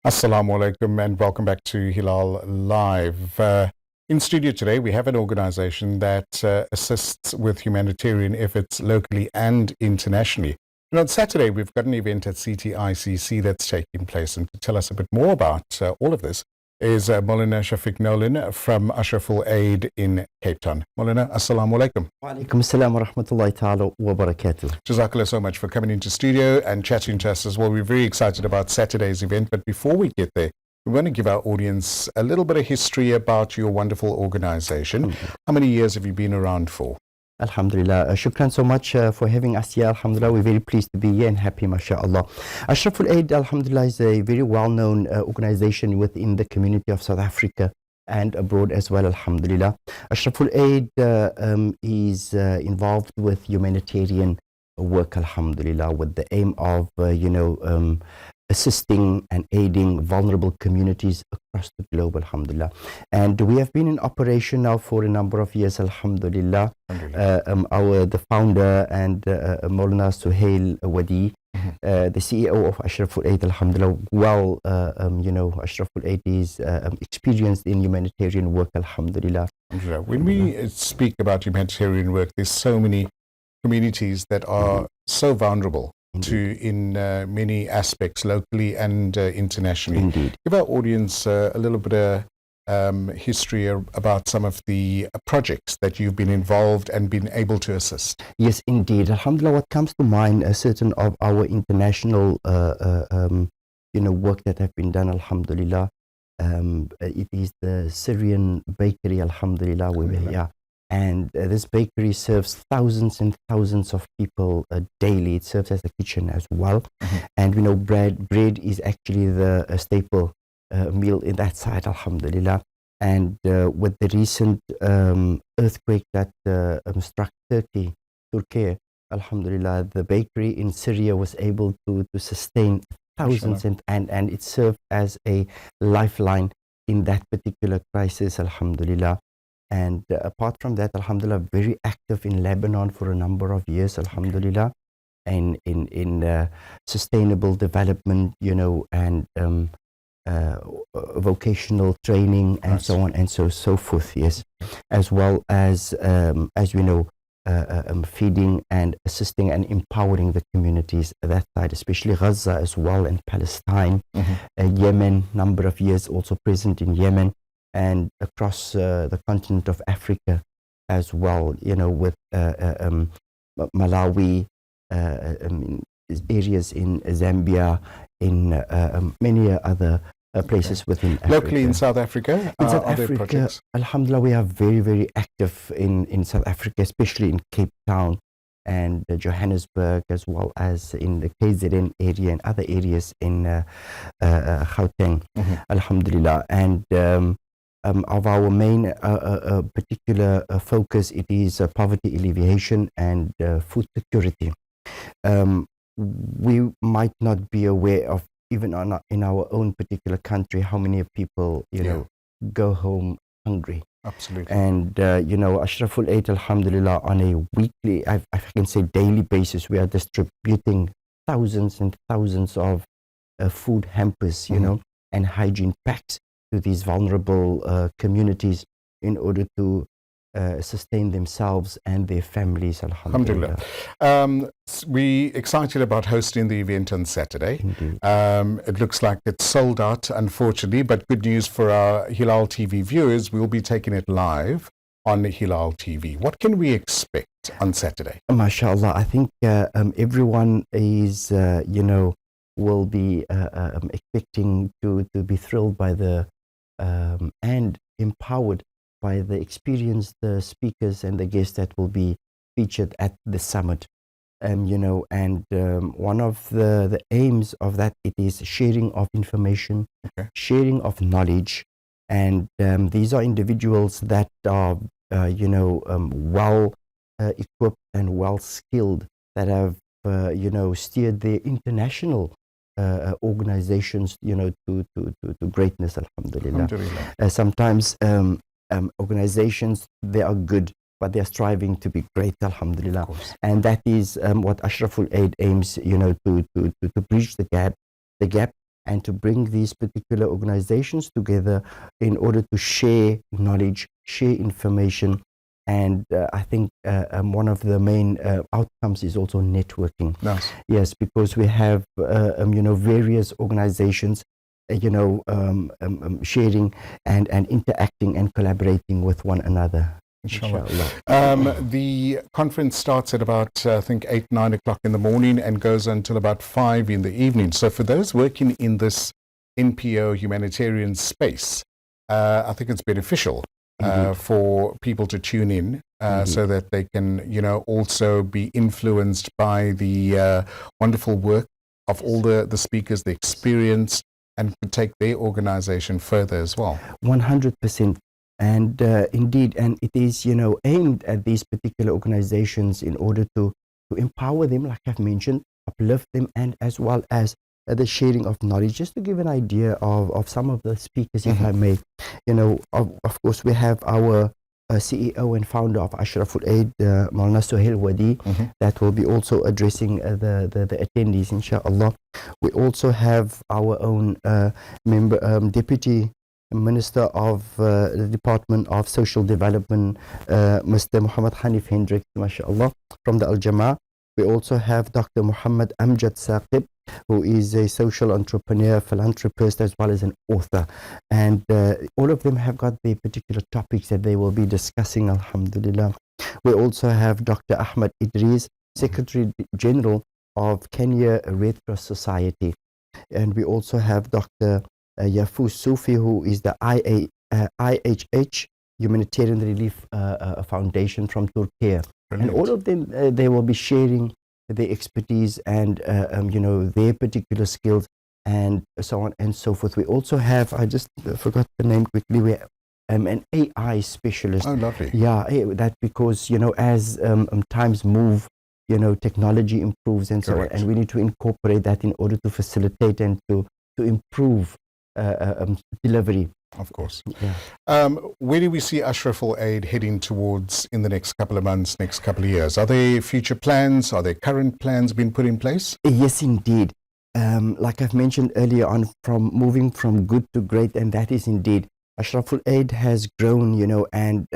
Assalamu alaikum and welcome back to Hilaal Live. In studio today, we have an organization that assists with humanitarian efforts locally and internationally. And on Saturday, we've got an event at CITCC that's taking place. And to tell us a bit more about all of this is Moulana Shafieq Nolan from Ashraful Aid in Cape Town. Moulana, assalamu alaikum. Wa alaikum assalam wa rahmatullahi ta'ala wa barakatuh. Jazakallah so much for coming into studio and chatting to us as well. We're very excited about Saturday's event, but before we get there, we want to give our audience a little bit of history about your wonderful organization. How many years have you been around for? Alhamdulillah. Shukran so much for having us here. Alhamdulillah, we're very pleased to be here and happy, mashallah. Ashraful Aid, alhamdulillah, is a very well-known organization within the community of South Africa and abroad as well, alhamdulillah. Ashraful Aid is involved with humanitarian work, alhamdulillah, with the aim of, assisting and aiding vulnerable communities across the globe, alhamdulillah. And we have been in operation now for a number of years, alhamdulillah. The founder and Moulana Suhail Wadi, the CEO of Ashraful Aid, alhamdulillah, Ashraful Aid is experienced in humanitarian work, alhamdulillah. When we speak about humanitarian work, there's so many communities that are so vulnerable in many aspects, locally and internationally. Indeed. Give our audience a little bit of history about some of the projects that you've been involved and been able to assist. Yes, indeed. Alhamdulillah, what comes to mind are certain of our international work that have been done, alhamdulillah. It is the Syrian bakery, alhamdulillah, and this bakery serves thousands and thousands of people daily. It serves as a kitchen as well. And we know bread is actually the staple meal in that side, alhamdulillah. And with the recent earthquake that struck Turkey, alhamdulillah, the bakery in Syria was able to sustain thousands and it served as a lifeline in that particular crisis, alhamdulillah. And apart from that, alhamdulillah, very active in Lebanon for a number of years, alhamdulillah, and in sustainable development, and vocational training and so on and so forth, yes, as well as we know, feeding and assisting and empowering the communities that side, especially Gaza as well, and Palestine, Yemen, number of years also present in Yemen, and across the continent of Africa as well, with Malawi, areas in Zambia, in many other places within Africa. Locally in South Africa? In South Africa, alhamdulillah, we are very, very active in South Africa, especially in Cape Town and Johannesburg, as well as in the KZN area and other areas in Gauteng, alhamdulillah. And of our main particular focus, it is poverty alleviation and food security. We might not be aware of, even in our own particular country, how many people go home hungry. Absolutely. And Ashraful Aid, alhamdulillah, on a weekly, I can say daily basis, we are distributing thousands and thousands of food hampers, and hygiene packs to these vulnerable communities in order to sustain themselves and their families, alhamdulillah. We're excited about hosting the event on Saturday. It looks like it's sold out, unfortunately, but good news for our Hilaal TV viewers, we'll be taking it live on Hilaal TV. What can we expect on Saturday? MashaAllah, I think everyone is, will be expecting to be thrilled by the and empowered by the experienced speakers and the guests that will be featured at the summit. One of the aims of that, it is sharing of information, sharing of knowledge, and these are individuals that are well equipped and well skilled, that have steered their international organizations to greatness, alhamdulillah. Sometimes organizations, they are good, but they are striving to be great, alhamdulillah. And that is what Ashraful Aid aims, to bridge the gap and to bring these particular organizations together in order to share knowledge, share information. And I think one of the main outcomes is also networking. Nice. Yes, because we have various organizations sharing and interacting and collaborating with one another. Inshallah. The conference starts at about, I think, 8, 9 o'clock in the morning and goes until about 5 in the evening. So for those working in this NPO humanitarian space, I think it's beneficial for people to tune in so that they can, also be influenced by the wonderful work of all the speakers, the experience, and could take their organization further as well. 100%. And indeed, and it is, aimed at these particular organizations in order to empower them, like I've mentioned, uplift them, and as well as the sharing of knowledge. Just to give an idea of some of the speakers, if I may, of course, we have our CEO and founder of Ashraful Aid, Moulana Shafieq Nolan, that will be also addressing the attendees, inshallah. We also have our own Deputy Minister of the Department of Social Development, Mr. Muhammad Hanif Hendrik, mashallah, from the Al-Jama'ah. We also have Dr. Muhammad Amjad Saqib, who is a social entrepreneur, philanthropist, as well as an author. And all of them have got the particular topics that they will be discussing, alhamdulillah. We also have Dr. Ahmed Idris, Secretary General of Kenya Red Cross Society. And we also have Dr. Yafuz Sufi, who is the IHH Humanitarian Relief Foundation from Turkey. And all of them, they will be sharing their expertise and their particular skills and so on and so forth. We also have, I just forgot the name quickly, we an AI specialist. Oh, lovely. Yeah, that because as times move, technology improves and so on, and we need to incorporate that in order to facilitate and to improve delivery. Of course. Yeah. Where do we see Ashraful Aid heading towards in the next couple of months, next couple of years? Are there future plans? Are there current plans being put in place? Yes, indeed. Like I've mentioned earlier on, from moving from good to great, and that is indeed, Ashraful Aid has grown, and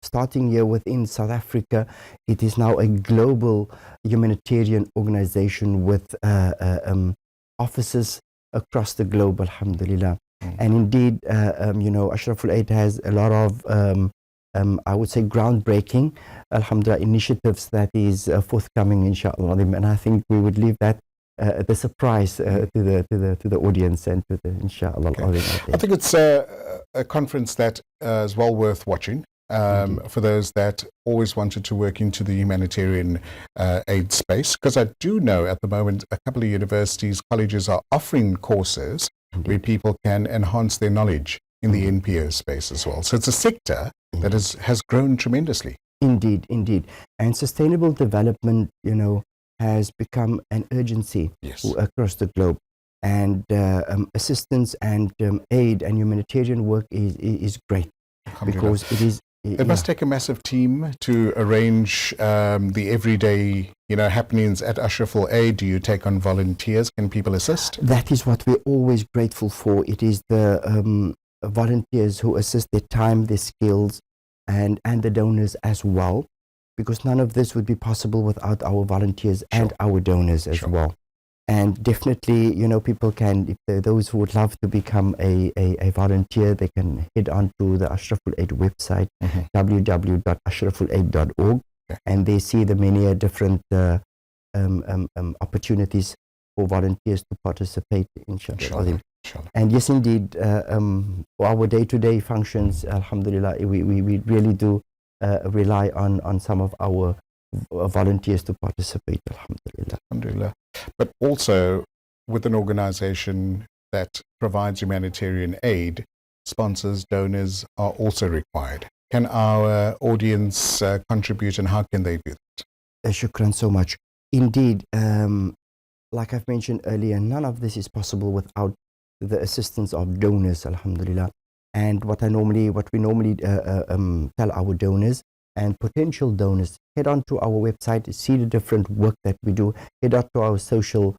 starting here within South Africa, it is now a global humanitarian organization with offices across the globe, alhamdulillah. And indeed, Ashraful Aid has a lot of, I would say, groundbreaking, alhamdulillah, initiatives that is forthcoming, inshallah. And I think we would leave that the surprise to the audience and to the, inshallah. Okay. I think it's a conference that is well worth watching. For those that always wanted to work into the humanitarian aid space, because I do know at the moment a couple of universities, colleges are offering courses where people can enhance their knowledge in the NPO space as well. So it's a sector that has grown tremendously. Indeed, indeed. And sustainable development, has become an urgency across the globe. And assistance and aid and humanitarian work is great, because it is. It must take a massive team to arrange the everyday, happenings at Ashraful Aid. Do you take on volunteers? Can people assist? That is what we're always grateful for. It is the volunteers who assist, their time, their skills, and the donors as well, because none of this would be possible without our volunteers and our donors as well. And definitely, people can, if those who would love to become a volunteer, they can head on to the Ashraful Aid website, www.ashrafulaid.org, and they see the many different opportunities for volunteers to participate, inshallah. And yes, indeed, our day-to-day functions, alhamdulillah, we really do rely on some of our volunteers to participate, alhamdulillah. Alhamdulillah. But also with an organization that provides humanitarian aid, sponsors, donors are also required. Can our audience contribute, and how can they do that? Shukran so much. Indeed, like I've mentioned earlier, none of this is possible without the assistance of donors, alhamdulillah. And what we normally tell our donors and potential donors, head on to our website, see the different work that we do, head out to our social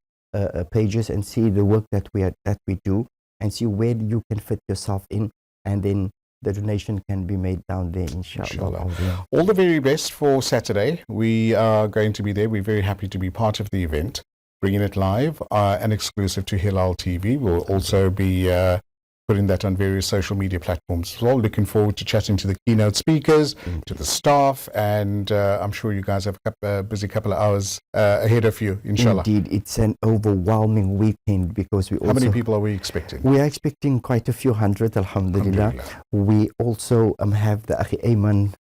pages and see the work that we do, and see where you can fit yourself in, and then the donation can be made down there, inshallah. All the very best for Saturday. We are going to be there. We're very happy to be part of the event, bringing it live and exclusive to Hilaal TV. We'll also be putting that on various social media platforms as well. Looking forward to chatting to the keynote speakers, to the staff, and I'm sure you guys have a busy couple of hours ahead of you, inshallah. Indeed, it's an overwhelming weekend because we also... How many people are we expecting? We are expecting quite a few hundred, alhamdulillah. We also have the Akhi Ayman,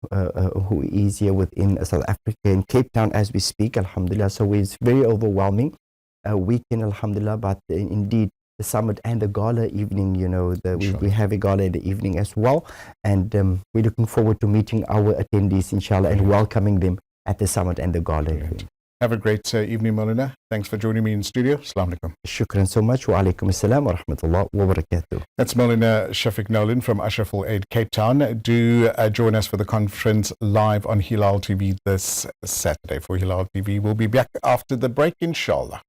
who is here within South Africa in Cape Town as we speak, alhamdulillah. So it's very overwhelming weekend, alhamdulillah, but indeed, the summit and the gala evening, you know, we have a gala in the evening as well, and we're looking forward to meeting our attendees, inshallah, and welcoming them at the summit and the gala evening. Have a great evening, Moulana. Thanks for joining me in studio. Assalamu alaikum. Shukran so much. Wa alaikum assalam wa rahmatullah wa barakatuh. That's Moulana Shafieq Nolan from Ashraful Aid, Cape Town. Do join us for the conference live on Hilaal TV this Saturday. For Hilaal TV, we'll be back after the break, inshallah.